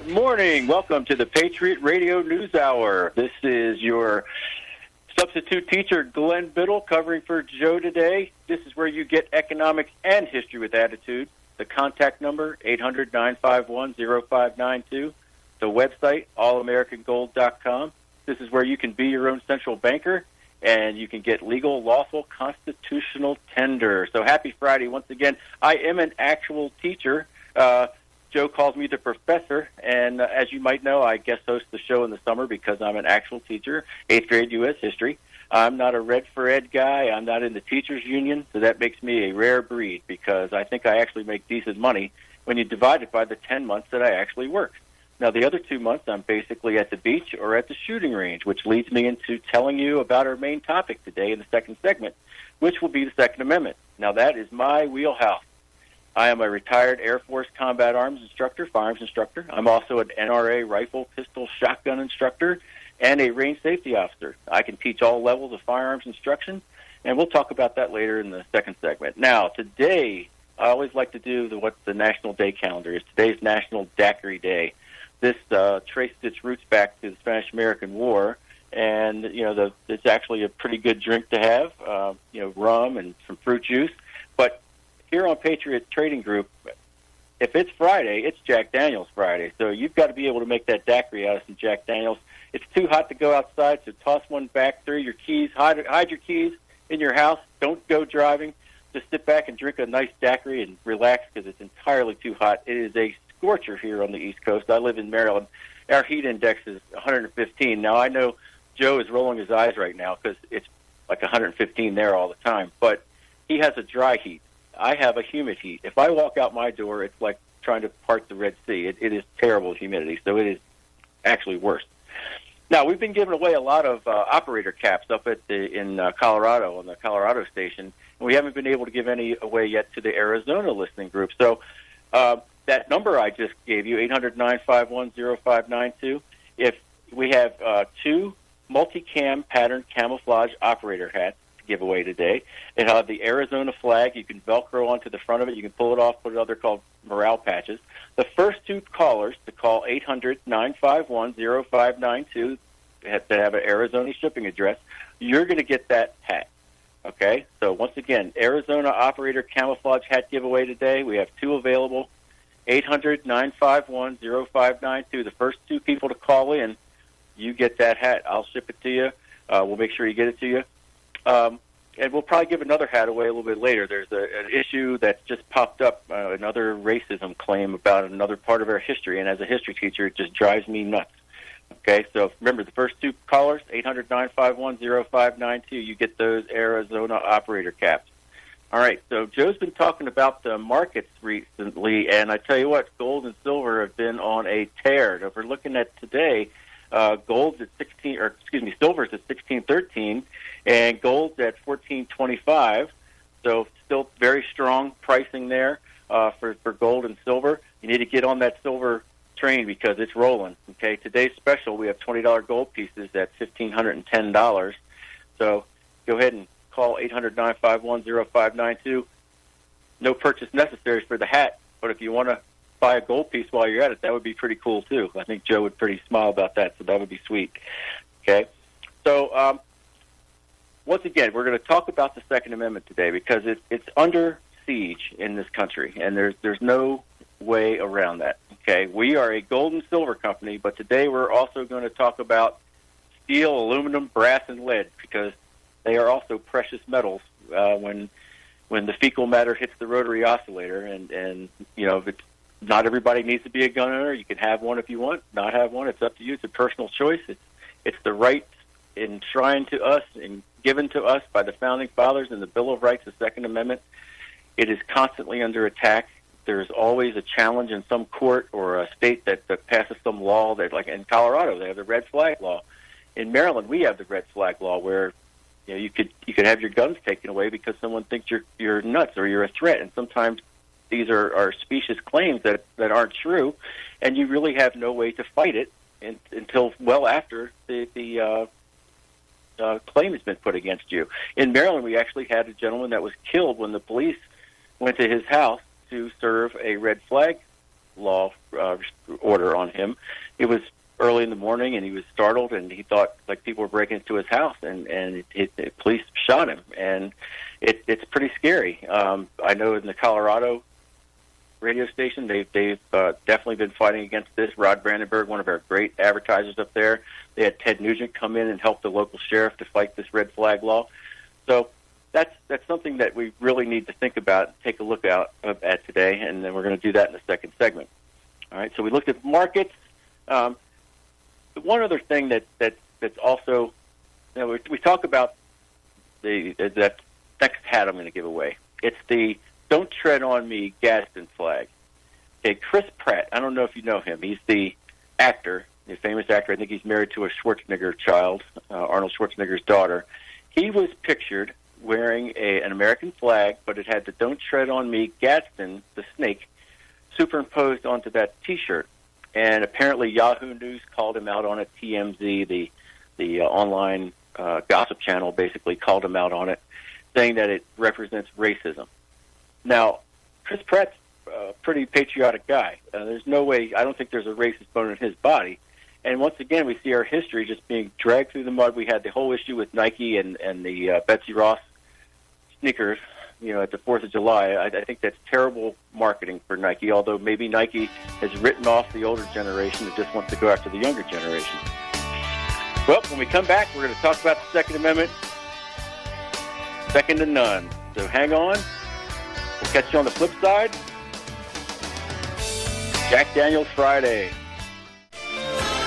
Good morning. Welcome to the Patriot Radio News Hour. This is your substitute teacher, Glen Biddle, covering for Joe today. This is where you get economics and history with attitude. The contact number, 800-951-0592. The website, allamericangold.com. This is where you can be your own central banker, and you can get legal, lawful, constitutional tender. So happy Friday once again. I am an actual teacher. Joe calls me the professor, and as you might know, I guest host the show in the summer because I'm an actual teacher, 8th grade U.S. history. I'm not a Red for Ed guy. I'm not in the teachers union, so that makes me a rare breed because I think I actually make decent money when you divide it by the 10 months that I actually work. Now, the other 2 months, I'm basically at the beach or at the shooting range, which leads me into telling you about our main topic today in the second segment, which will be the Second Amendment. Now, that is my wheelhouse. I am a retired Air Force combat arms instructor, firearms instructor. I'm also an NRA rifle, pistol, shotgun instructor, and a range safety officer. I can teach all levels of firearms instruction, and we'll talk about that later in the second segment. Now, today, I always like to do what the National Day calendar is. Today's National Daiquiri Day. This traced its roots back to the Spanish-American War, and it's actually a pretty good drink to have. Rum and some fruit juice, but here on Patriot Trading Group, if it's Friday, it's Jack Daniels Friday. So you've got to be able to make that daiquiri out of some Jack Daniels. It's too hot to go outside, so toss one back, throw your keys, hide your keys in your house. Don't go driving. Just sit back and drink a nice daiquiri and relax because it's entirely too hot. It is a scorcher here on the East Coast. I live in Maryland. Our heat index is 115. Now, I know Joe is rolling his eyes right now because it's like 115 there all the time, but he has a dry heat. I have a humid heat. If I walk out my door, it's like trying to part the Red Sea. It is terrible humidity, so it is actually worse. Now, we've been giving away a lot of operator caps up in Colorado, on the Colorado station, and we haven't been able to give any away yet to the Arizona listening group. So that number I just gave you, 800-951-0592, if we have 2 multicam pattern camouflage operator hats, give away today. It'll have the Arizona flag. You can Velcro onto the front of it. You can pull it off, put it out there called morale patches. The first 2 callers to call 800-951-0592 that have an Arizona shipping address, you're going to get that hat. Okay? So once again, Arizona operator camouflage hat giveaway today. We have 2 available. 800-951-0592. The first 2 people to call in, you get that hat. I'll ship it to you. We'll make sure you get it to you. And we'll probably give another hat away a little bit later. There's an issue that just popped up, another racism claim about another part of our history, and as a history teacher, it just drives me nuts. Okay, so remember, the first 2 callers, 800-951-0592, you get those Arizona operator caps. All right, so Joe's been talking about the markets recently, and I tell you what, gold and silver have been on a tear. If we're looking at today, silver's at 1613, and gold's at 1425. So still very strong pricing there for gold and silver. You need to get on that silver train because it's rolling. Okay, today's special, we have $20 gold pieces at $1,510. So go ahead and call 800-951-0592. No purchase necessary for the hat, but if you want to buy a gold piece while you're at it, that would be pretty cool too. I think Joe would pretty smile about that, so that would be sweet. Okay, so once again, we're going to talk about the Second Amendment today because it's under siege in this country, and there's no way around that. Okay, we are a gold and silver company, but today we're also going to talk about steel, aluminum, brass, and lead because they are also precious metals when the fecal matter hits the rotary oscillator, and if it's not everybody needs to be a gun owner. You can have one if you want, not have one. It's up to you. It's a personal choice. It's the right enshrined to us and given to us by the Founding Fathers in the Bill of Rights, the Second Amendment. It is constantly under attack. There's always a challenge in some court or a state that passes some law that, like in Colorado, they have the red flag law. In Maryland, we have the red flag law where you could have your guns taken away because someone thinks you're nuts or you're a threat, and sometimes these are specious claims that aren't true, and you really have no way to fight it until well after the claim has been put against you. In Maryland, we actually had a gentleman that was killed when the police went to his house to serve a red flag law order on him. It was early in the morning, and he was startled, and he thought like people were breaking into his house, and the police shot him, and it's pretty scary. I know in the Colorado radio station, they've definitely been fighting against this. Rod Brandenburg, one of our great advertisers up there, they had Ted Nugent come in and help the local sheriff to fight this red flag law. So that's something that we really need to think about and take a look at today, and then we're going to do that in the second segment. All right, so we looked at markets. One other thing that's also, we talk about that next hat I'm going to give away. It's the "Don't Tread on Me" Gadsden flag. Okay, Chris Pratt, I don't know if you know him. He's the actor, the famous actor. I think he's married to a Schwarzenegger child, Arnold Schwarzenegger's daughter. He was pictured wearing an American flag, but it had the "Don't Tread on Me" Gadsden, the snake, superimposed onto that T-shirt. And apparently Yahoo News called him out on it. TMZ, the online gossip channel, basically called him out on it, saying that it represents racism. Now, Chris Pratt's a pretty patriotic guy. There's no way, I don't think there's a racist bone in his body. And once again, we see our history just being dragged through the mud. We had the whole issue with Nike and the Betsy Ross sneakers, at the 4th of July. I think that's terrible marketing for Nike, although maybe Nike has written off the older generation that just wants to go after the younger generation. Well, when we come back, we're going to talk about the Second Amendment, second to none. So hang on. We'll catch you on the flip side. Jack Daniels Friday.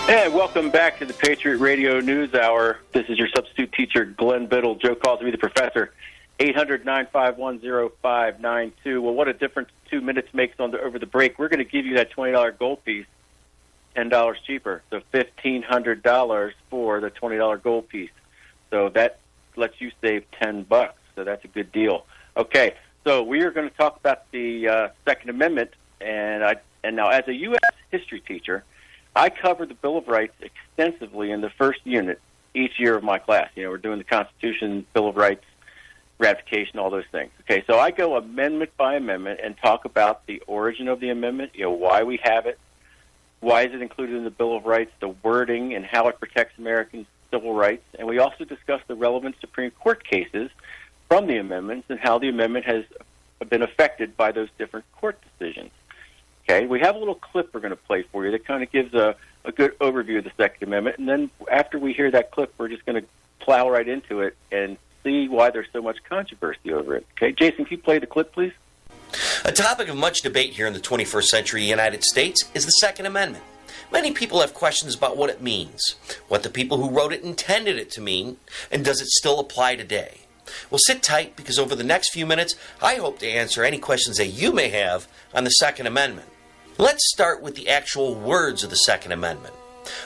And welcome back to the Patriot Radio News Hour. This is your substitute teacher, Glen Biddle. Joe calls me the professor. 800-951-0592. Well, what a difference 2 minutes makes over the break. We're going to give you that $20 gold piece, $10 cheaper. So $1,500 for the $20 gold piece. So that lets you save $10. So that's a good deal. Okay, so we are going to talk about the Second Amendment. And now, as a U.S. history teacher, I cover the Bill of Rights extensively in the first unit each year of my class. We're doing the Constitution, Bill of Rights, ratification, all those things. Okay, so I go amendment by amendment and talk about the origin of the amendment, why we have it, why is it included in the Bill of Rights, the wording, and how it protects American civil rights. And we also discuss the relevant Supreme Court cases from the amendments and how the amendment has been affected by those different court decisions. Okay, we have a little clip we're going to play for you that kind of gives a good overview of the Second Amendment. And then after we hear that clip, we're just going to plow right into it and see why there's so much controversy over it. Okay, Jason, can you play the clip, please? A topic of much debate here in the 21st century United States is the Second Amendment. Many people have questions about what it means, what the people who wrote it intended it to mean, and does it still apply today? Well, sit tight, because over the next few minutes, I hope to answer any questions that you may have on the Second Amendment. Let's start with the actual words of the Second Amendment.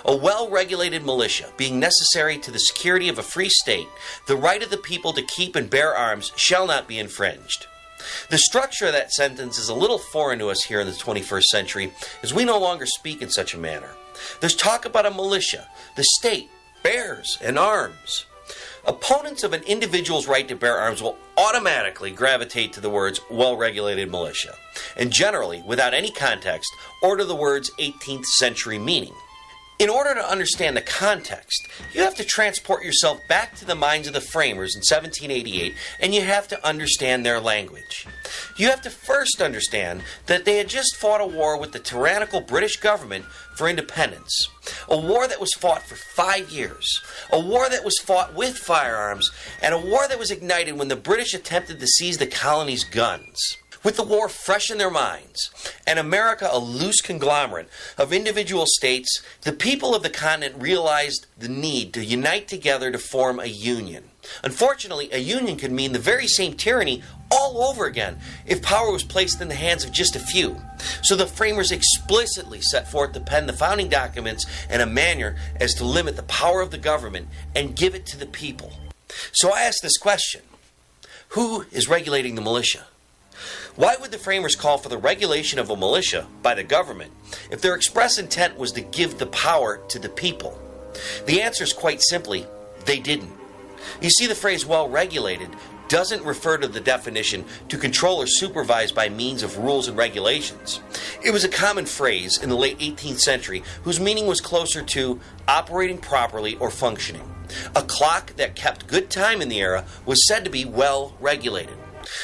A well-regulated militia, being necessary to the security of a free state, the right of the people to keep and bear arms shall not be infringed. The structure of that sentence is a little foreign to us here in the 21st century, as we no longer speak in such a manner. There's talk about a militia, the state, bears, and arms. Opponents of an individual's right to bear arms will automatically gravitate to the words well-regulated militia, and generally, without any context, order the words 18th century meaning. In order to understand the context, you have to transport yourself back to the minds of the framers in 1788, and you have to understand their language. You have to first understand that they had just fought a war with the tyrannical British government for independence. A war that was fought for 5 years. A war that was fought with firearms, and a war that was ignited when the British attempted to seize the colony's guns. With the war fresh in their minds, and America a loose conglomerate of individual states, the people of the continent realized the need to unite together to form a union. Unfortunately, a union could mean the very same tyranny all over again if power was placed in the hands of just a few. So the framers explicitly set forth to pen the founding documents in a manner as to limit the power of the government and give it to the people. So I ask this question: who is regulating the militia? Why would the framers call for the regulation of a militia by the government if their express intent was to give the power to the people? The answer is quite simply, they didn't. You see, the phrase well-regulated doesn't refer to the definition to control or supervise by means of rules and regulations. It was a common phrase in the late 18th century whose meaning was closer to operating properly or functioning. A clock that kept good time in the era was said to be well regulated.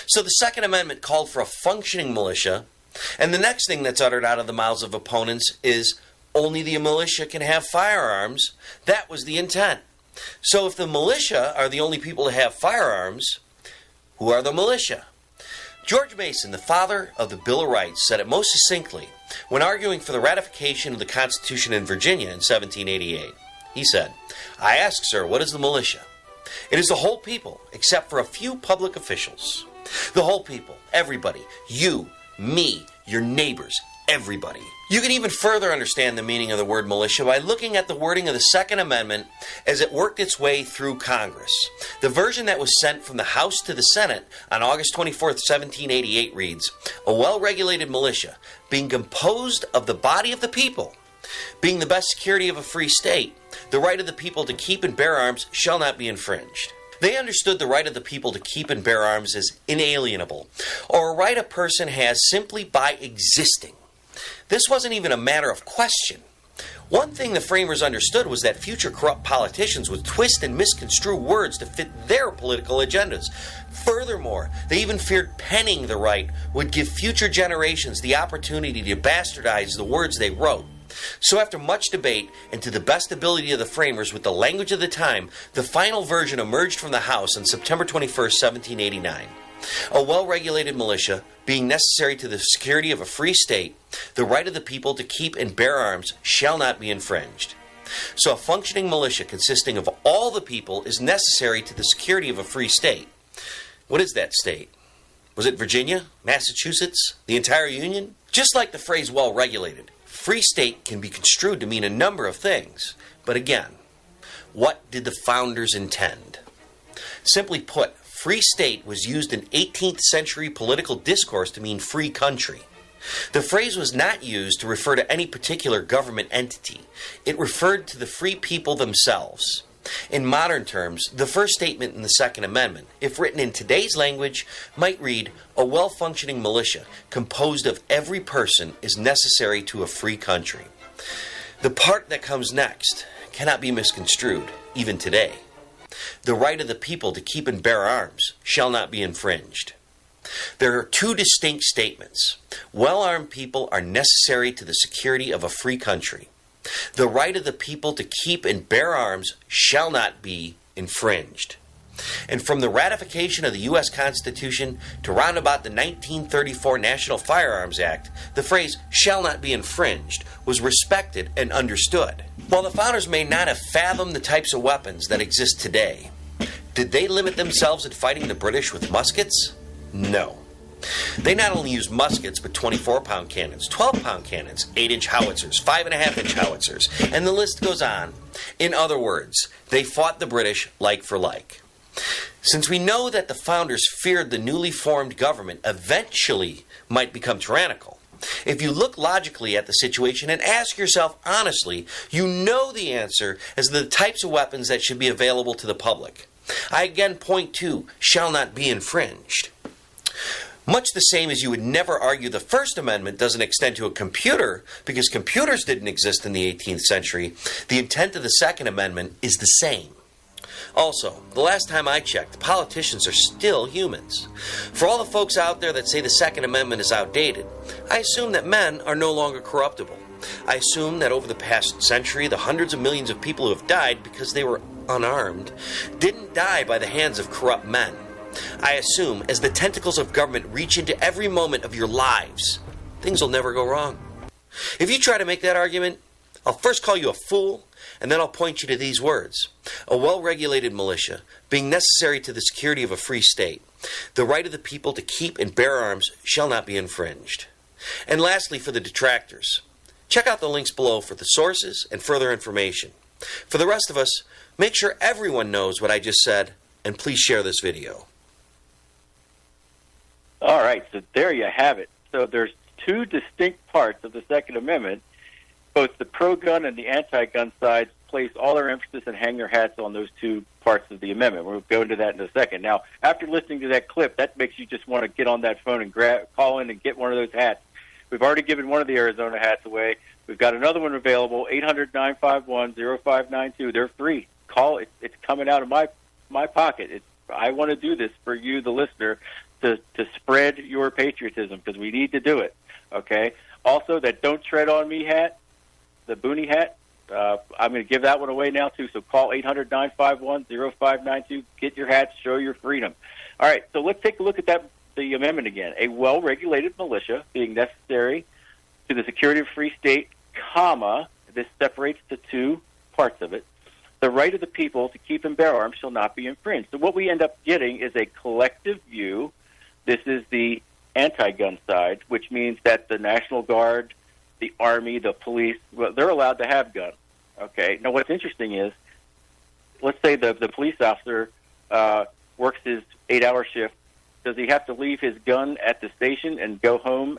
So the Second Amendment called for a functioning militia, and the next thing that's uttered out of the mouths of opponents is only the militia can have firearms. That was the intent. So if the militia are the only people to have firearms, who are the militia? George Mason, the father of the Bill of Rights, said it most succinctly when arguing for the ratification of the Constitution in Virginia in 1788. He said, "I ask, sir, what is the militia? It is the whole people, except for a few public officials. The whole people, everybody, you, me, your neighbors, everybody." You can even further understand the meaning of the word militia by looking at the wording of the Second Amendment as it worked its way through Congress. The version that was sent from the House to the Senate on August 24, 1788 reads, "A well-regulated militia, being composed of the body of the people, being the best security of a free state, the right of the people to keep and bear arms shall not be infringed." They understood the right of the people to keep and bear arms as inalienable, or a right a person has simply by existing. This wasn't even a matter of question. One thing the framers understood was that future corrupt politicians would twist and misconstrue words to fit their political agendas. Furthermore, they even feared penning the right would give future generations the opportunity to bastardize the words they wrote. So after much debate, and to the best ability of the framers with the language of the time, the final version emerged from the House on September 21st, 1789. A well-regulated militia, being necessary to the security of a free state, the right of the people to keep and bear arms shall not be infringed. So a functioning militia consisting of all the people is necessary to the security of a free state. What is that state? Was it Virginia? Massachusetts? The entire Union? Just like the phrase well-regulated, free state can be construed to mean a number of things. But again, what did the founders intend? Simply put, free state was used in 18th century political discourse to mean free country. The phrase was not used to refer to any particular government entity. It referred to the free people themselves. In modern terms, the first statement in the Second Amendment, if written in today's language, might read, "A well-functioning militia composed of every person is necessary to a free country." The part that comes next cannot be misconstrued, even today. The right of the people to keep and bear arms shall not be infringed. There are two distinct statements. Well-armed people are necessary to the security of a free country. The right of the people to keep and bear arms shall not be infringed. And from the ratification of the U.S. Constitution to round about the 1934 National Firearms Act, the phrase shall not be infringed was respected and understood. While the founders may not have fathomed the types of weapons that exist today, did they limit themselves in fighting the British with muskets? No. They not only used muskets, but 24-pound cannons, 12-pound cannons, 8-inch howitzers, 5.5-inch howitzers, and the list goes on. In other words, they fought the British like for like. Since we know that the founders feared the newly formed government eventually might become tyrannical, if you look logically at the situation and ask yourself honestly, you know the answer as to the types of weapons that should be available to the public. I again point to shall not be infringed. Much the same as you would never argue the First Amendment doesn't extend to a computer because computers didn't exist in the 18th century, the intent of the Second Amendment is the same. Also, the last time I checked, politicians are still humans. For all the folks out there that say the Second Amendment is outdated, I assume that men are no longer corruptible. I assume that over the past century, the hundreds of millions of people who have died because they were unarmed didn't die by the hands of corrupt men. I assume as the tentacles of government reach into every moment of your lives, things will never go wrong. If you try to make that argument, I'll first call you a fool, and then I'll point you to these words. A well-regulated militia, being necessary to the security of a free state, the right of the people to keep and bear arms shall not be infringed. And lastly, for the detractors, check out the links below for the sources and further information. For the rest of us, make sure everyone knows what I just said, and please share this video. All right, so there you have it. So there's two distinct parts of the Second Amendment. Both the pro-gun and the anti-gun sides place all their emphasis and hang their hats on those two parts of the amendment. We'll go into that in a second. Now, after listening to that clip, that makes you just want to get on that phone and call in and get one of those hats. We've already given one of the Arizona hats away. We've got another one available, 800-951-0592. They're free. Call. It's coming out of my pocket. I want to do this for you, the listener, to spread your patriotism, because we need to do it. Okay? Also, that Don't Tread on Me hat, the Boonie hat, I'm going to give that one away now, too. So call 800-951-0592. Get your hats. Show your freedom. All right, so let's take a look at the amendment again. A well-regulated militia being necessary to the security of a free state, comma, this separates the two parts of it. The right of the people to keep and bear arms shall not be infringed. So what we end up getting is a collective view. This is the anti-gun side, which means that the National Guard, the Army, the police, well, they're allowed to have guns. Okay. Now, what's interesting is, let's say the police officer works his 8-hour shift. Does he have to leave his gun at the station and go home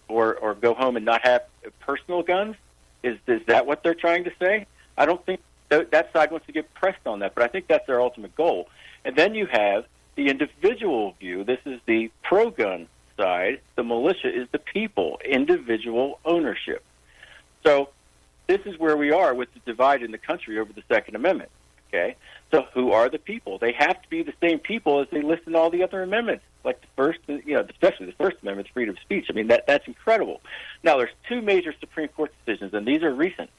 or go home and not have personal guns? Is that what they're trying to say? I don't think that side wants to get pressed on that, but I think that's their ultimate goal. And then you have the individual view. This is the pro-gun side. The militia is the people, individual ownership. So this is where we are with the divide in the country over the Second Amendment. Okay, so who are the people? They have to be the same people as they list in all the other amendments, like the first, especially the First Amendment's freedom of speech. I mean, that's incredible. Now, there's two major Supreme Court decisions, and these are recent.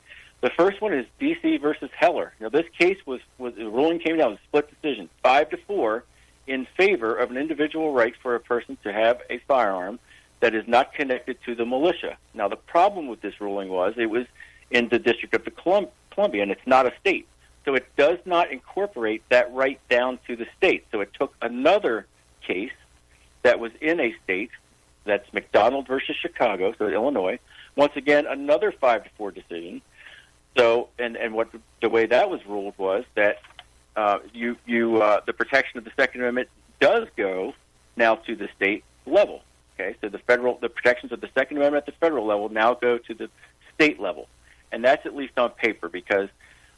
The first one is D.C. versus Heller. Now, this case the ruling came down, a split decision, 5-4, in favor of an individual right for a person to have a firearm that is not connected to the militia. Now, the problem with this ruling was it was in the District of Columbia, and it's not a state. So it does not incorporate that right down to the state. So it took another case that was in a state, that's McDonald versus Chicago, so Illinois. Once again, another 5-4 decision. So, and what the way that was ruled was that the protection of the Second Amendment does go now to the state level. Okay, so the protections of the Second Amendment at the federal level now go to the state level, and that's at least on paper, because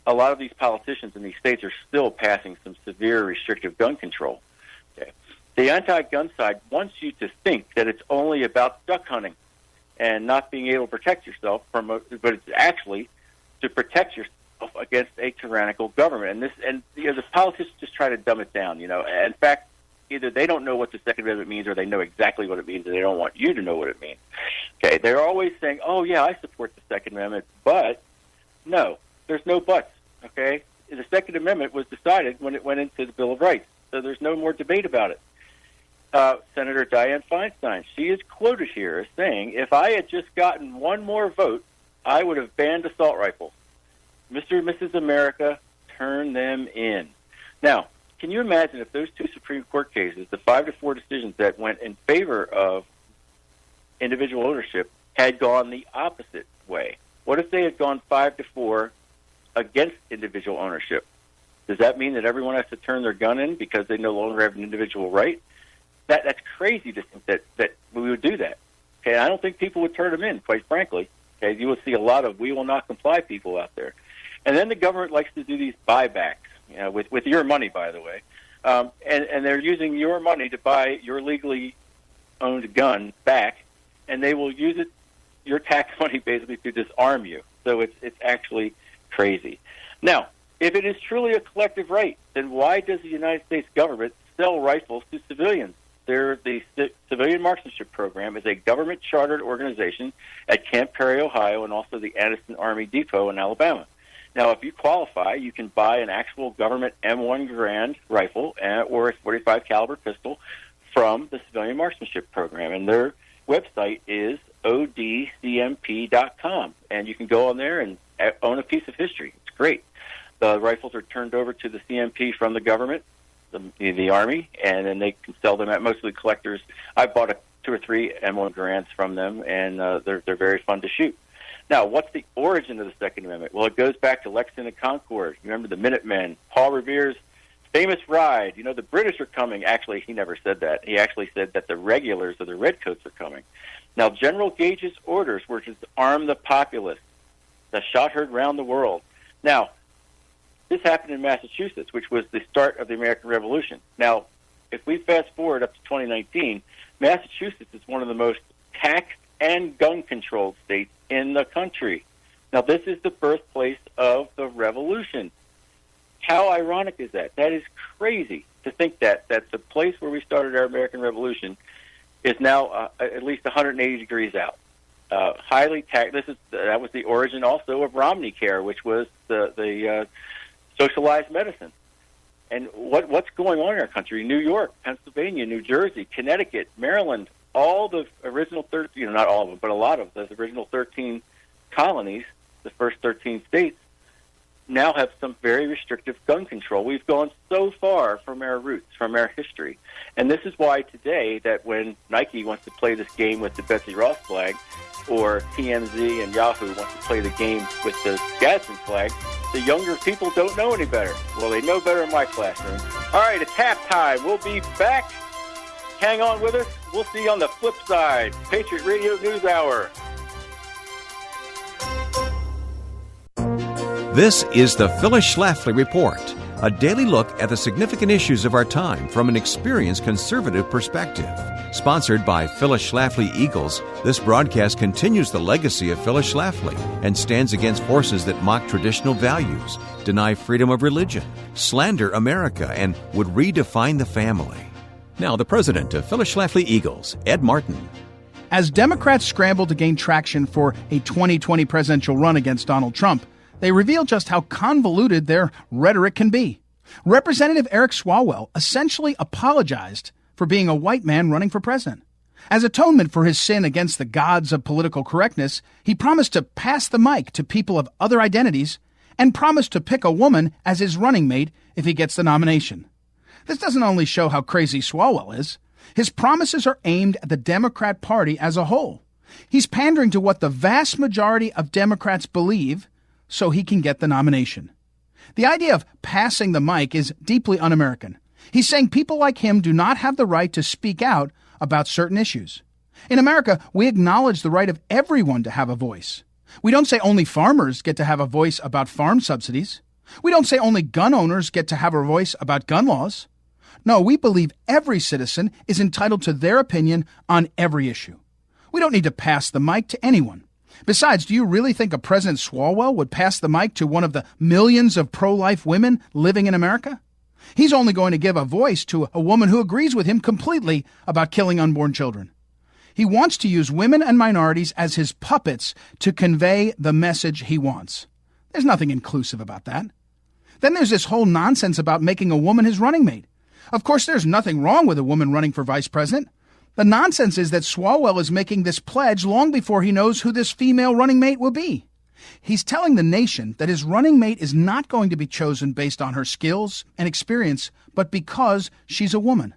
a lot of these politicians in these states are still passing some severe restrictive gun control. Okay. The anti-gun side wants you to think that it's only about duck hunting and not being able to protect yourself but it's actually to protect yourself against a tyrannical government. And the politicians just try to dumb it down. In fact, either they don't know what the Second Amendment means, or they know exactly what it means, and they don't want you to know what it means. Okay, they're always saying, "Oh yeah, I support the Second Amendment," but no, there's no buts. Okay, the Second Amendment was decided when it went into the Bill of Rights, so there's no more debate about it. Senator Dianne Feinstein, she is quoted here as saying, "If I had just gotten one more vote, I would have banned assault rifles. Mr. and Mrs. America, turn them in." Now, can you imagine if those two Supreme Court cases, the 5-4 decisions that went in favor of individual ownership, had gone the opposite way? What if they had gone 5-4 against individual ownership? Does that mean that everyone has to turn their gun in because they no longer have an individual right? That's crazy to think that we would do that. Okay, I don't think people would turn them in, quite frankly. Okay, you will see a lot of "we will not comply" people out there. And then the government likes to do these buybacks, with your money, by the way. And they're using your money to buy your legally owned gun back, and they will use it, your tax money, basically to disarm you. So it's actually crazy. Now, if it is truly a collective right, then why does the United States government sell rifles to civilians? The Civilian Marksmanship Program is a government-chartered organization at Camp Perry, Ohio, and also the Addison Army Depot in Alabama. Now, if you qualify, you can buy an actual government M1 Garand rifle or a .45 caliber pistol from the Civilian Marksmanship Program, and their website is odcmp.com, and you can go on there and own a piece of history. It's great. The rifles are turned over to the CMP from the government, the Army, and then they can sell them at mostly collectors. I bought 2 or 3 M1 Garands from them, and they're very fun to shoot. Now, what's the origin of the Second Amendment? Well, it goes back to Lexington and Concord. You remember the Minutemen, Paul Revere's famous ride. The British are coming. Actually, he never said that. He actually said that the regulars or the redcoats are coming. Now, General Gage's orders were to arm the populace. The shot heard round the world. Now, This happened in Massachusetts, which was the start of the American Revolution. Now, if we fast forward up to 2019, Massachusetts is one of the most taxed and gun-controlled states in the country. Now, this is the birthplace of the revolution. How ironic is that? That is crazy to think that the place where we started our American Revolution is now at least 180 degrees out. Highly taxed. That was the origin also of Romney Care, which was the socialized medicine. And what's going on in our country? New York, Pennsylvania, New Jersey, Connecticut, Maryland, all the original 13, not all of them, but a lot of those original 13 colonies, the first 13 states, now have some very restrictive gun control. We've gone so far from our roots, from our history. And this is why today that when Nike wants to play this game with the Betsy Ross flag, or TMZ and Yahoo wants to play the game with the Gadsden flag, the younger people don't know any better. Well, they know better in my classroom. All right, it's halftime. We'll be back. Hang on with us. We'll see you on the flip side. Patriot Radio News Hour. This is the Phyllis Schlafly Report, a daily look at the significant issues of our time from an experienced conservative perspective. Sponsored by Phyllis Schlafly Eagles, this broadcast continues the legacy of Phyllis Schlafly and stands against forces that mock traditional values, deny freedom of religion, slander America, and would redefine the family. Now, the president of Phyllis Schlafly Eagles, Ed Martin. As Democrats scramble to gain traction for a 2020 presidential run against Donald Trump, they reveal just how convoluted their rhetoric can be. Representative Eric Swalwell essentially apologized for being a white man running for president. As atonement for his sin against the gods of political correctness, he promised to pass the mic to people of other identities and promised to pick a woman as his running mate if he gets the nomination. This doesn't only show how crazy Swalwell is. His promises are aimed at the Democrat Party as a whole. He's pandering to what the vast majority of Democrats believe so he can get the nomination. The idea of passing the mic is deeply un-American. He's saying people like him do not have the right to speak out about certain issues. In America, we acknowledge the right of everyone to have a voice. We don't say only farmers get to have a voice about farm subsidies. We don't say only gun owners get to have a voice about gun laws. No, we believe every citizen is entitled to their opinion on every issue. We don't need to pass the mic to anyone. Besides, do you really think a President Swalwell would pass the mic to one of the millions of pro-life women living in America? He's only going to give a voice to a woman who agrees with him completely about killing unborn children. He wants to use women and minorities as his puppets to convey the message he wants. There's nothing inclusive about that. Then there's this whole nonsense about making a woman his running mate. Of course, there's nothing wrong with a woman running for vice president. The nonsense is that Swalwell is making this pledge long before he knows who this female running mate will be. He's telling the nation that his running mate is not going to be chosen based on her skills and experience, but because she's a woman.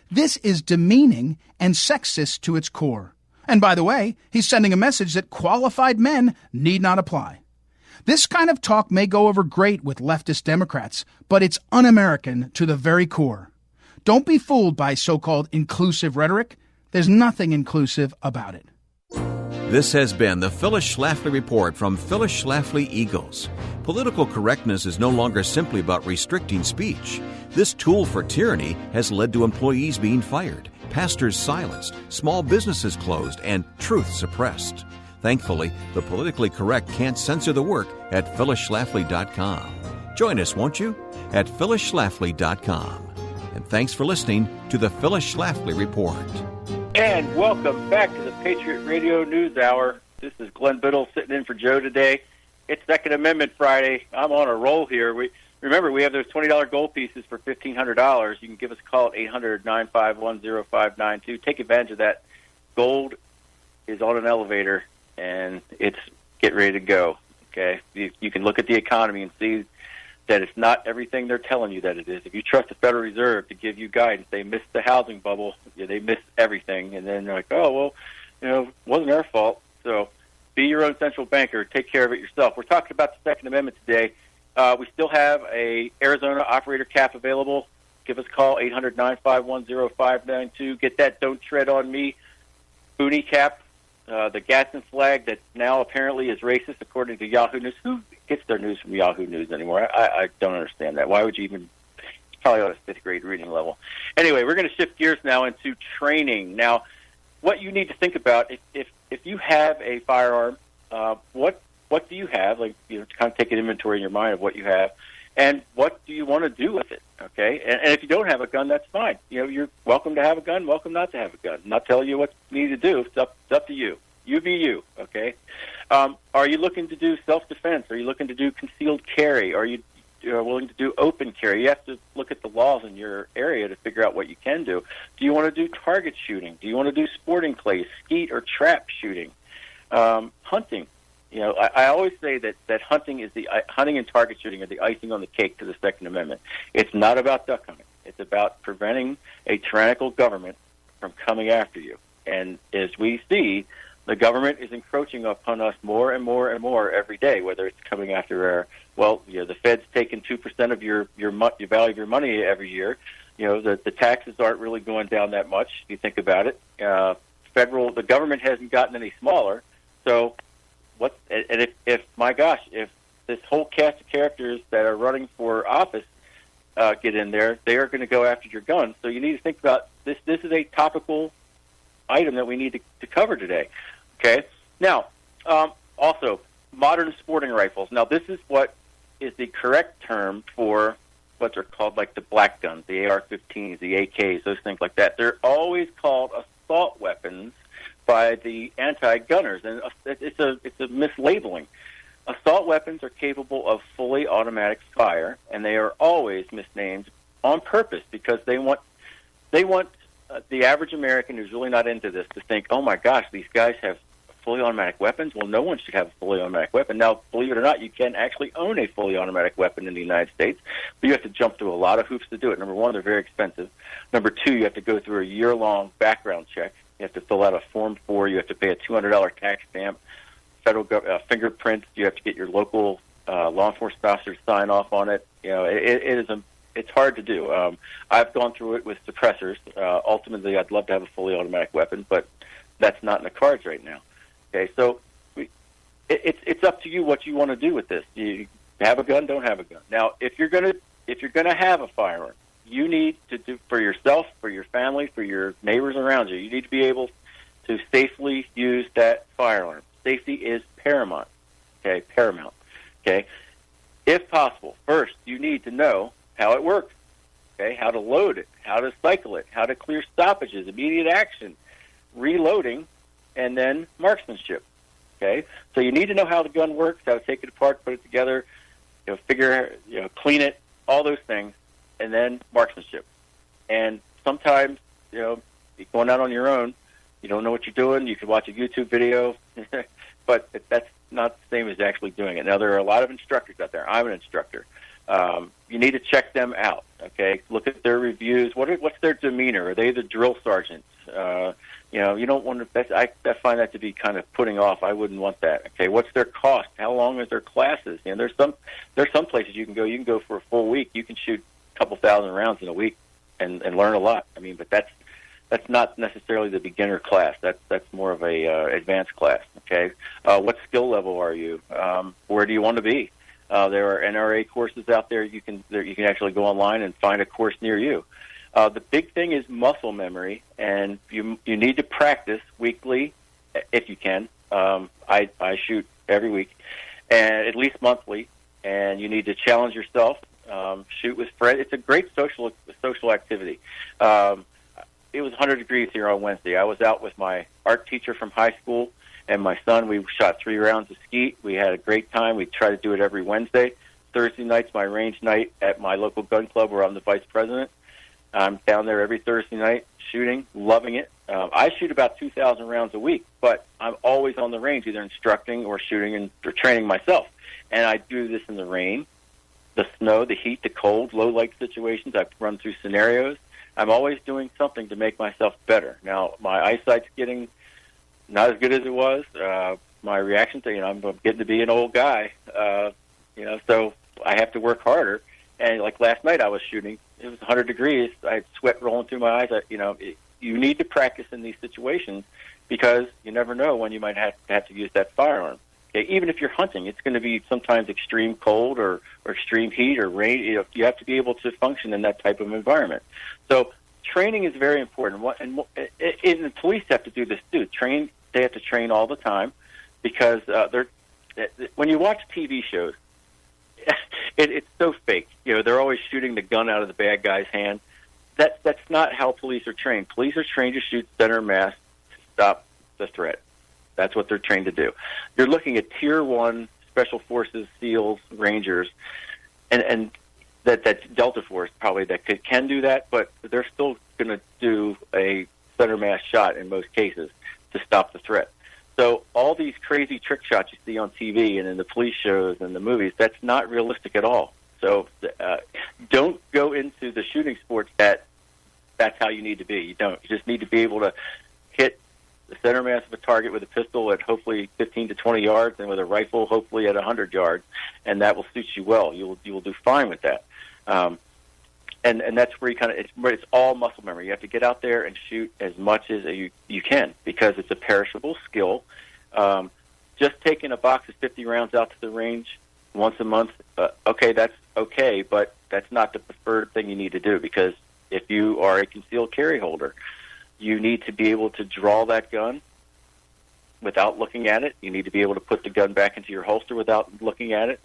This is demeaning and sexist to its core. And by the way, he's sending a message that qualified men need not apply. This kind of talk may go over great with leftist Democrats, but it's un-American to the very core. Don't be fooled by so-called inclusive rhetoric. There's nothing inclusive about it. This has been the Phyllis Schlafly Report from Phyllis Schlafly Eagles. Political correctness is no longer simply about restricting speech. This tool for tyranny has led to employees being fired, pastors silenced, small businesses closed, and truth suppressed. Thankfully, the politically correct can't censor the work at phyllisschlafly.com. Join us, won't you? At phyllisschlafly.com. And thanks for listening to the Phyllis Schlafly Report. And welcome back to the Patriot Radio News Hour. This is Glen Biddle sitting in for Joe today. It's Second Amendment Friday. I'm on a roll here. Remember, we have those $20 gold pieces for $1,500. You can give us a call at 800-951-0592. Take advantage of that. Gold is on an elevator, and it's getting ready to go. Okay, you can look at the economy and see that it's not everything they're telling you that it is. If you trust the Federal Reserve to give you guidance, they missed the housing bubble. They missed everything. And then they're like, oh, well, it wasn't our fault. So be your own central banker. Take care of it yourself. We're talking about the Second Amendment today. We still have a Arizona operator cap available. Give us a call, 800-951-0592. Get that Don't Tread on Me booty cap the Gadsden flag that now apparently is racist according to Yahoo News. Who gets their news from Yahoo News anymore? I don't understand that. Why would you even? Probably on a fifth grade reading level. Anyway, we're going to shift gears now into training. Now, what you need to think about if you have a firearm, what do you have? Like, kind of take an inventory in your mind of what you have, and what do you want to do with it? Okay, and if you don't have a gun, that's fine. You're welcome to have a gun, welcome not to have a gun. I'm not telling you what you need to do. It's up to you. You be you. Okay. Are you looking to do self-defense? Are you looking to do concealed carry? Are you willing to do open carry? You have to look at the laws in your area to figure out what you can do. Do you want to do target shooting? Do you want to do sporting clays, skeet or trap shooting? Hunting. I always say that hunting and target shooting are the icing on the cake to the Second Amendment. It's not about duck hunting. It's about preventing a tyrannical government from coming after you. And as we see, the government is encroaching upon us more and more and more every day, whether it's coming after the Fed's taking 2% of your value of your money every year. The taxes aren't really going down that much if you think about it. The government hasn't gotten any smaller. So if this whole cast of characters that are running for office get in there, they are going to go after your guns. So you need to think about this. This is a topical item that we need to cover today. Okay. Now, also modern sporting rifles. Now, this is what is the correct term for what are called like the black guns, the AR-15s, the AKs, those things like that. They're always called assault weapons by the anti-gunners, and it's a mislabeling. Assault weapons are capable of fully automatic fire, and they are always misnamed on purpose because they want the average American who's really not into this to think, oh my gosh, these guys have fully automatic weapons. Well, no one should have a fully automatic weapon. Now, believe it or not, you can actually own a fully automatic weapon in the United States, but you have to jump through a lot of hoops to do it. Number one, they're very expensive. Number two, you have to go through a year-long background check. You have to fill out a Form 4. You have to pay a $200 tax stamp, federal fingerprints. You have to get your local law enforcement officer to sign off on it. It's hard to do. I've gone through it with suppressors. Ultimately, I'd love to have a fully automatic weapon, but that's not in the cards right now. Okay, so it's up to you what you want to do with this. You have a gun, don't have a gun. Now, if you're gonna have a firearm, you need to do for yourself, for your family, for your neighbors around you. You need to be able to safely use that firearm. Safety is paramount. Okay, paramount. Okay, if possible, first you need to know how it works. Okay, how to load it, how to cycle it, how to clear stoppages, immediate action, reloading, and then marksmanship. Okay, so you need to know how the gun works, how to take it apart, put it together, clean it, all those things, and then marksmanship. And sometimes, going out on your own, you don't know what you're doing. You can watch a YouTube video, but that's not the same as actually doing it. Now, there are a lot of instructors out there. I'm an instructor. You need to check them out. Okay, look at their reviews. What's their demeanor? Are they the drill sergeant? You don't want to. I find that to be kind of putting off. I wouldn't want that. Okay, what's their cost? How long is their classes? There's some places you can go. You can go for a full week. You can shoot a couple thousand rounds in a week and learn a lot. I mean, but that's not necessarily the beginner class. That's more of a advanced class. Okay, what skill level are you? Where do you want to be? There are NRA courses out there. You can actually go online and find a course near you. The big thing is muscle memory, and you need to practice weekly if you can. I shoot every week, and at least monthly, and you need to challenge yourself. Shoot with friends. It's a great social activity. It was 100 degrees here on Wednesday. I was out with my art teacher from high school and my son. We shot 3 rounds of skeet. We had a great time. We try to do it every Wednesday. Thursday night's my range night at my local gun club where I'm the vice president. I'm down there every Thursday night shooting, loving it. I shoot about 2,000 rounds a week, but I'm always on the range, either instructing or shooting or training myself. And I do this in the rain, the snow, the heat, the cold, low-light situations. I've run through scenarios. I'm always doing something to make myself better. Now, my eyesight's getting not as good as it was. My reaction to, I'm getting to be an old guy, so I have to work harder. And like last night I was shooting, it was 100 degrees. I had sweat rolling through my eyes. You you need to practice in these situations because you never know when you might have to use that firearm. Okay, even if you're hunting, it's going to be sometimes extreme cold or extreme heat or rain. You have to be able to function in that type of environment. So training is very important, and the police have to do this too. They have to train all the time because when you watch TV shows, it's so fake. They're always shooting the gun out of the bad guy's hand. That's not how police are trained. Police are trained to shoot center mass to stop the threat. That's what they're trained to do. You're looking at Tier 1 Special Forces, SEALs, Rangers, and that's Delta Force probably that can do that, but they're still going to do a center mass shot in most cases to stop the threat. So all these crazy trick shots you see on TV and in the police shows and the movies, that's not realistic at all. So don't go into the shooting sports that's how you need to be. You don't. You just need to be able to hit the center mass of a target with a pistol at hopefully 15 to 20 yards and with a rifle hopefully at 100 yards, and that will suit you well. You will do fine with that. And that's where it's all muscle memory. You have to get out there and shoot as much as you can because it's a perishable skill. Just taking a box of 50 rounds out to the range once a month, okay, that's okay, but that's not the preferred thing you need to do because if you are a concealed carry holder, you need to be able to draw that gun without looking at it. You need to be able to put the gun back into your holster without looking at it.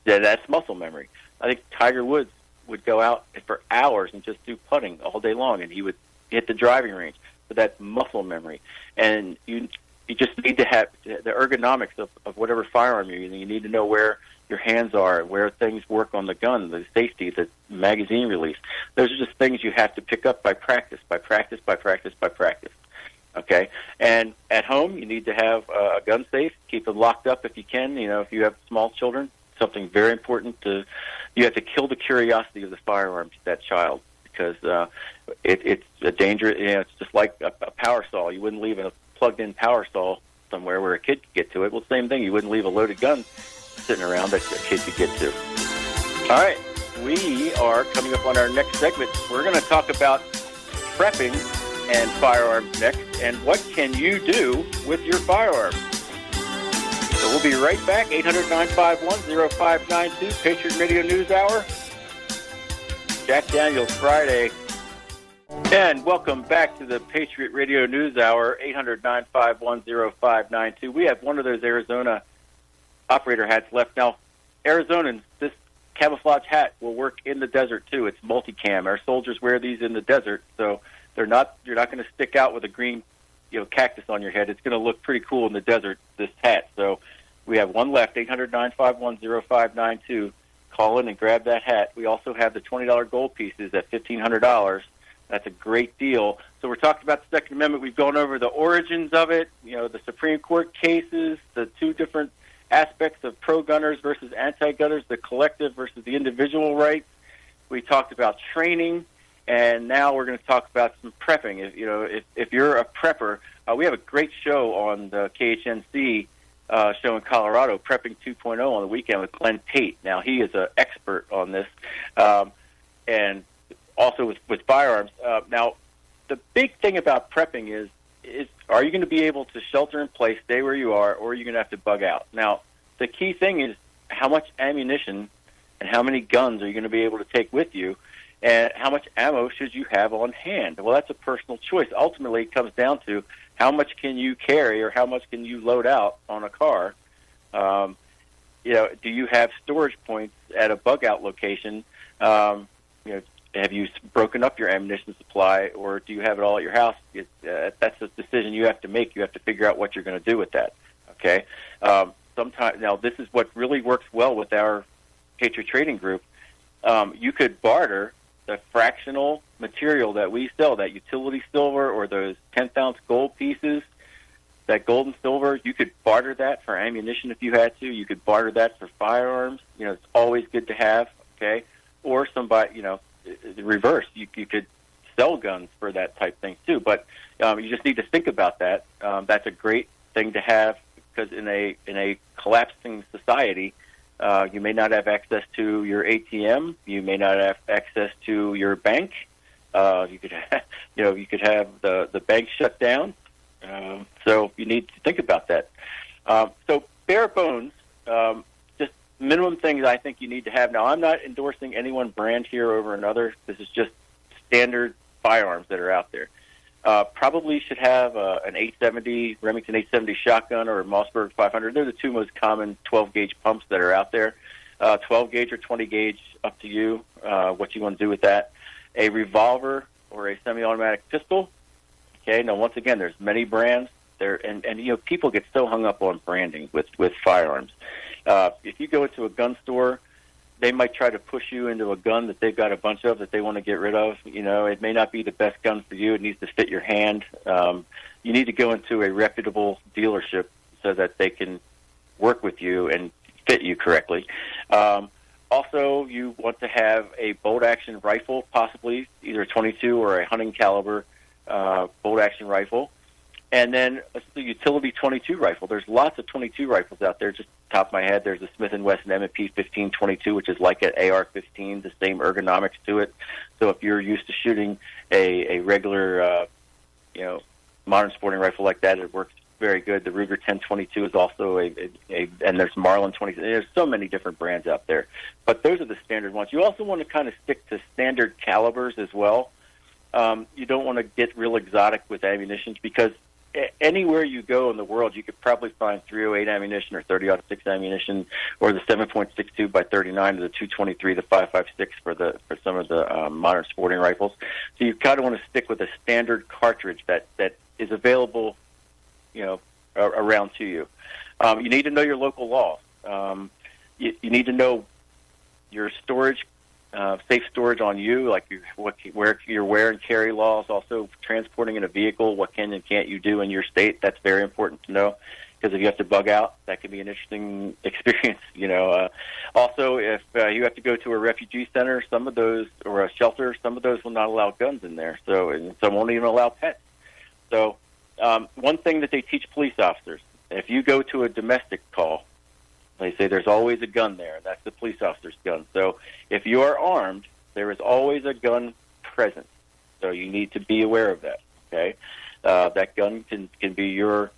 That's muscle memory. I think Tiger Woods would go out for hours and just do putting all day long, and he would hit the driving range. So that's muscle memory. And you just need to have the ergonomics of whatever firearm you're using. You need to know where your hands are, where things work on the gun, the safety, the magazine release. Those are just things you have to pick up by practice. Okay? And at home, you need to have a gun safe. Keep them locked up if you can. If you have small children, something very important you have to kill the curiosity of the firearm to that child because it's a danger. It's just like a power saw. You wouldn't leave a plugged-in power saw somewhere where a kid could get to it. Well, same thing. You wouldn't leave a loaded gun sitting around that a kid could get to. All right. We are coming up on our next segment. We're going to talk about prepping and firearms next and what can you do with your firearms. So we'll be right back. 800-951-0592, Patriot Radio News Hour. Jack Daniels Friday. And welcome back to the Patriot Radio News Hour, 800-951-0592. We have one of those Arizona operator hats left. Now, Arizonans, this camouflage hat will work in the desert, too. It's multicam. Our soldiers wear these in the desert, so you're not going to stick out with a green cactus on your head. It's going to look pretty cool in the desert, this hat. So we have one left, 800-951-0592. Call in and grab that hat. We also have the $20 gold pieces at $1,500. That's a great deal. So we're talking about the Second Amendment. We've gone over the origins of it, the Supreme Court cases, the two different aspects of pro-gunners versus anti-gunners, the collective versus the individual rights. We talked about training, and now we're going to talk about some prepping. If you're a prepper, we have a great show on the KHNC show in Colorado, Prepping 2.0 on the weekend with Glen. Now, he is an expert on this, and also with firearms. Now, the big thing about prepping is are you going to be able to shelter in place, stay where you are, or are you going to have to bug out? Now, the key thing is how much ammunition and how many guns are you going to be able to take with you, and how much ammo should you have on hand? Well, that's a personal choice. Ultimately, it comes down to how much can you carry or how much can you load out on a car. Do you have storage points at a bug-out location? Have you broken up your ammunition supply, or do you have it all at your house? That's a decision you have to make. You have to figure out what you're going to do with that. Okay. Now, this is what really works well with our Patriot Trading Group. You could barter the fractional material that we sell, that utility silver or those 10th-ounce gold pieces, that gold and silver. You could barter that for ammunition if you had to. You could barter that for firearms. It's always good to have. Okay. Or somebody, the reverse. You could sell guns for that type thing too, but you just need to think about that. That's a great thing to have because in a collapsing society, you may not have access to your ATM, you may not have access to your bank, You could you could have the bank shut down. So you need to think about that. So bare bones, just minimum things I think you need to have. Now, I'm not endorsing any one brand here over another. This is just standard firearms that are out there. Probably should have an 870, Remington 870 shotgun or a Mossberg 500. They're the two most common 12-gauge pumps that are out there. 12-gauge or 20-gauge, up to you, what you want to do with that. A revolver or a semi-automatic pistol. Okay, now once again, there's many brands there, and people get so hung up on branding with firearms. If you go into a gun store, they might try to push you into a gun that they've got a bunch of that they want to get rid of. It may not be the best gun for you. It needs to fit your hand. You need to go into a reputable dealership so that they can work with you and fit you correctly. Also, you want to have a bolt-action rifle, possibly either a 22 or a hunting caliber bolt-action rifle. And then the utility 22 rifle. There's lots of 22 rifles out there. Just top of my head, there's a Smith & Wesson M&P 1522, which is like an AR-15, the same ergonomics to it. So if you're used to shooting a regular, modern sporting rifle like that, it works very good. The Ruger 1022 is also and there's Marlin 20. There's so many different brands out there, but those are the standard ones. You also want to kind of stick to standard calibers as well. You don't want to get real exotic with ammunition because anywhere you go in the world, you could probably find 308 ammunition or 30-06 ammunition, or the 7.62 by 39, or the 223, the 5.56 for some of the modern sporting rifles. So you kind of want to stick with a standard cartridge that is available, around to you. You need to know your local laws. You need to know your storage. Safe storage on you, like where your wear and carry laws, also transporting in a vehicle, what can and can't you do in your state. That's very important to know, because if you have to bug out, that can be an interesting experience. Also, if you have to go to a refugee center, some of those, or a shelter, some of those will not allow guns in there, and some won't even allow pets. So one thing that they teach police officers, if you go to a domestic call, they say there's always a gun there. That's the police officer's gun. So if you are armed, there is always a gun present. So you need to be aware of that. Okay, that gun can be your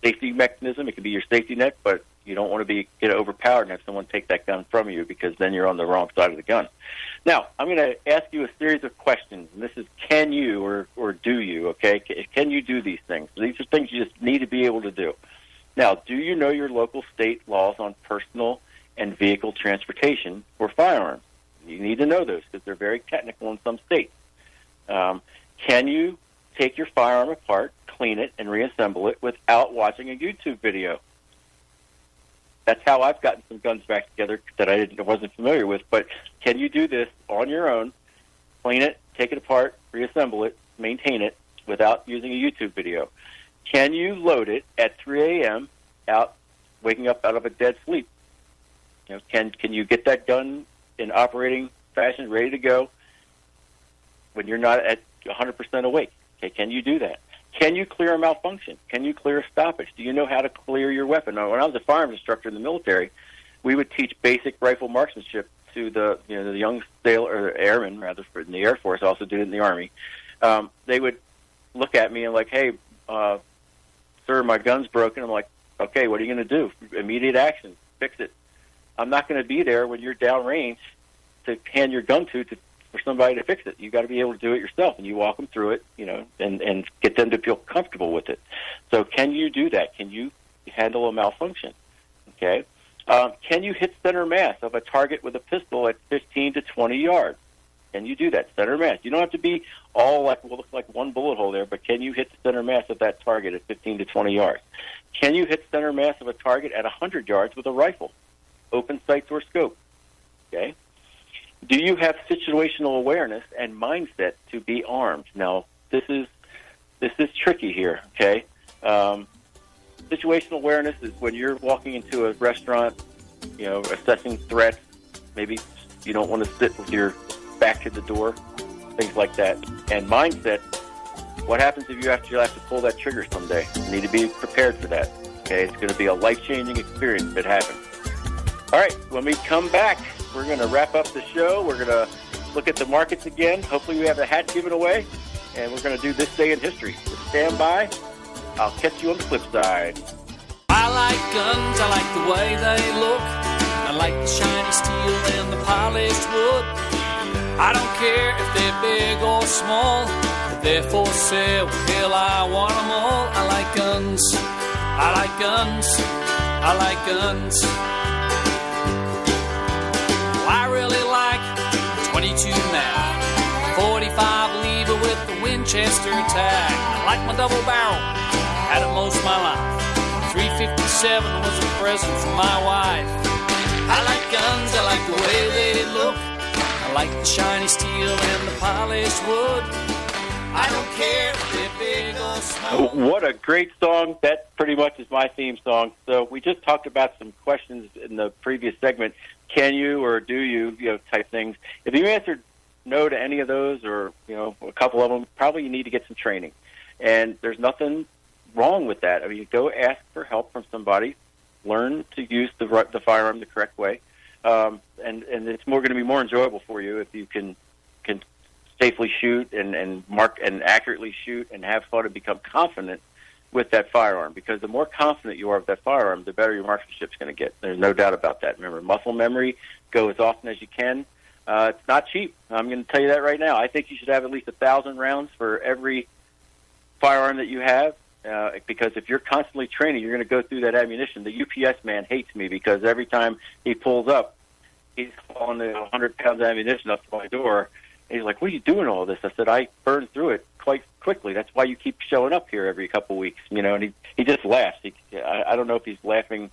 safety mechanism. It can be your safety net, but you don't want to get overpowered and have someone take that gun from you, because then you're on the wrong side of the gun. Now, I'm going to ask you a series of questions, and this is can you or do you, okay? Can you do these things? These are things you just need to be able to do. Now, do you know your local state laws on personal and vehicle transportation for firearms? You need to know those because they're very technical in some states. Can you take your firearm apart, clean it, and reassemble it without watching a YouTube video? That's how I've gotten some guns back together that I wasn't familiar with. But can you do this on your own, clean it, take it apart, reassemble it, maintain it without using a YouTube video? Can you load it at 3 a.m. waking up out of a dead sleep? Can you get that gun in operating fashion, ready to go, when you're not at 100% awake? Okay, can you do that? Can you clear a malfunction? Can you clear a stoppage? Do you know how to clear your weapon? Now, when I was a firearms instructor in the military, we would teach basic rifle marksmanship to the young airmen, rather, in the Air Force. I also did it in the Army. They would look at me and like, hey, sir, my gun's broken. I'm like, okay, what are you going to do? Immediate action. Fix it. I'm not going to be there when you're downrange to hand your gun for somebody to fix it. You got to be able to do it yourself, and you walk them through it, and get them to feel comfortable with it. So can you do that? Can you handle a malfunction? Okay. Can you hit center mass of a target with a pistol at 15 to 20 yards? Can you do that? Center mass. You don't have to be all look like one bullet hole there, but can you hit the center mass of that target at 15 to 20 yards? Can you hit center mass of a target at 100 yards with a rifle, open sights or scope? Okay. Do you have situational awareness and mindset to be armed? Now, this is tricky here. Okay. Situational awareness is when you're walking into a restaurant, assessing threats. Maybe you don't want to sit with your back to the door, things like that. And mindset, what happens if you actually have to pull that trigger someday? You need to be prepared for that. Okay, it's going to be a life-changing experience if it happens. All right, when we come back, we're going to wrap up the show. We're going to look at the markets again. Hopefully we have the hat given away, and we're going to do this day in history. So stand by. I'll catch you on the flip side. I like guns, I like the way they look. I like the shiny steel and the polished wood. I don't care if they're big or small. If they're for sale, hell, I want them all. I like guns, I like guns, I like guns. Well, I really like 22 mag, 45 lever with the Winchester tag. I like my double barrel, had it most of my life. 357 was a present from my wife. I like guns, I like the way they look. I like the shiny steel and the polished wood. I don't care if they're big or small. What a great song. That pretty much is my theme song. So we just talked about some questions in the previous segment. Can you or do you, type things. If you answered no to any of those or, a couple of them, probably you need to get some training. And there's nothing wrong with that. I mean, you go ask for help from somebody, learn to use the firearm the correct way, and it's going to be more enjoyable for you if you can safely shoot and mark and accurately shoot and have fun and become confident with that firearm. Because the more confident you are with that firearm, the better your marksmanship's going to get. There's no doubt about that. Remember, muscle memory. Go as often as you can. It's not cheap. I'm going to tell you that right now. I think you should have at least 1,000 rounds for every firearm that you have. Because if you're constantly training, you're going to go through that ammunition. The UPS man hates me because every time he pulls up, he's hauling 100 pounds of ammunition up to my door. And he's like, "What are you doing all this?" I said, "I burned through it quite quickly. That's why you keep showing up here every couple weeks." And he just laughs. I don't know if he's laughing,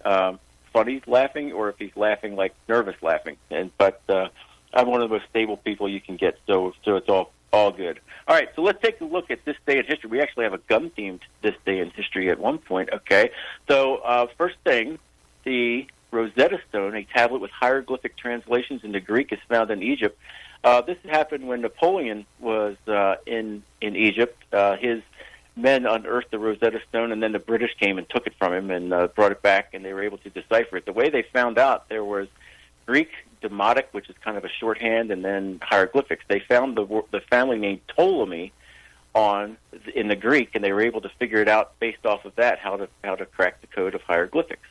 funny laughing, or if he's laughing like nervous laughing. But I'm one of the most stable people you can get, so it's all good. All right, so let's take a look at this day in history. We actually have a gun-themed this day in history at one point, okay? So first thing, the Rosetta Stone, a tablet with hieroglyphic translations into Greek, is found in Egypt. This happened when Napoleon was in Egypt. His men unearthed the Rosetta Stone, and then the British came and took it from him and brought it back, and they were able to decipher it. The way they found out, there was Greek Demotic, which is kind of a shorthand, and then hieroglyphics. They found the family name Ptolemy in the Greek, and they were able to figure it out based off of that, how to crack the code of hieroglyphics.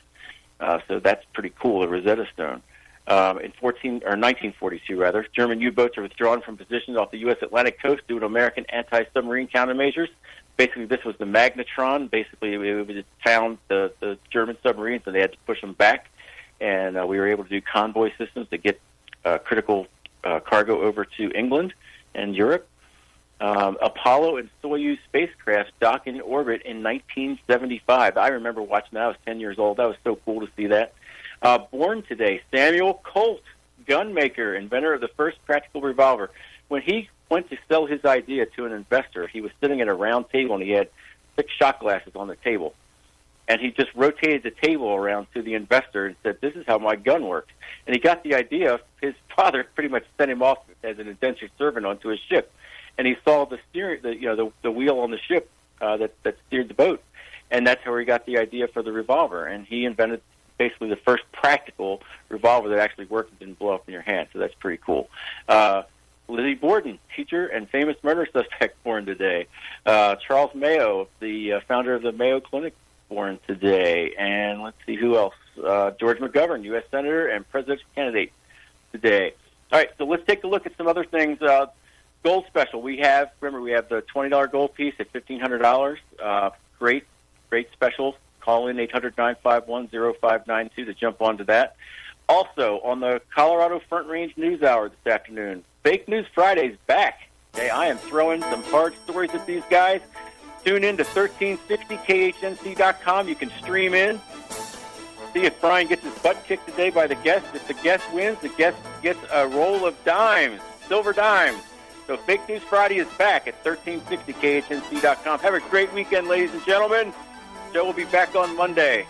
So that's pretty cool, the Rosetta Stone. In 1942, German U-boats are withdrawn from positions off the U.S. Atlantic coast due to American anti-submarine countermeasures. Basically, this was the magnetron. Basically, it found the German submarines, and they had to push them back. And we were able to do convoy systems to get critical cargo over to England and Europe. Apollo and Soyuz spacecrafts dock in orbit in 1975. I remember watching that. I was 10 years old. That was so cool to see that. Born today, Samuel Colt, gunmaker, inventor of the first practical revolver. When he went to sell his idea to an investor, he was sitting at a round table, and he had 6 shot glasses on the table. And he just rotated the table around to the investor and said, "This is how my gun works." And he got the idea. His father pretty much sent him off as an indentured servant onto his ship. And he saw the steering, the wheel on the ship that steered the boat. And that's where he got the idea for the revolver. And he invented basically the first practical revolver that actually worked and didn't blow up in your hand. So that's pretty cool. Lizzie Borden, teacher and famous murder suspect, born today. Charles Mayo, the founder of the Mayo Clinic, born today. And let's see who else. George McGovern, U.S. Senator and presidential candidate today. All right, so let's take a look at some other things. Gold special. We have the $20 gold piece at $1,500. Great special. Call in 800-951-0592 to jump onto that. Also, on the Colorado Front Range News Hour this afternoon, Fake News Friday's back. Okay, I am throwing some hard stories at these guys. Tune in to 1360khnc.com. You can stream in. See if Brian gets his butt kicked today by the guest. If the guest wins, the guest gets a roll of dimes, silver dimes. So Fake News Friday is back at 1360khnc.com. Have a great weekend, ladies and gentlemen. Joe will be back on Monday.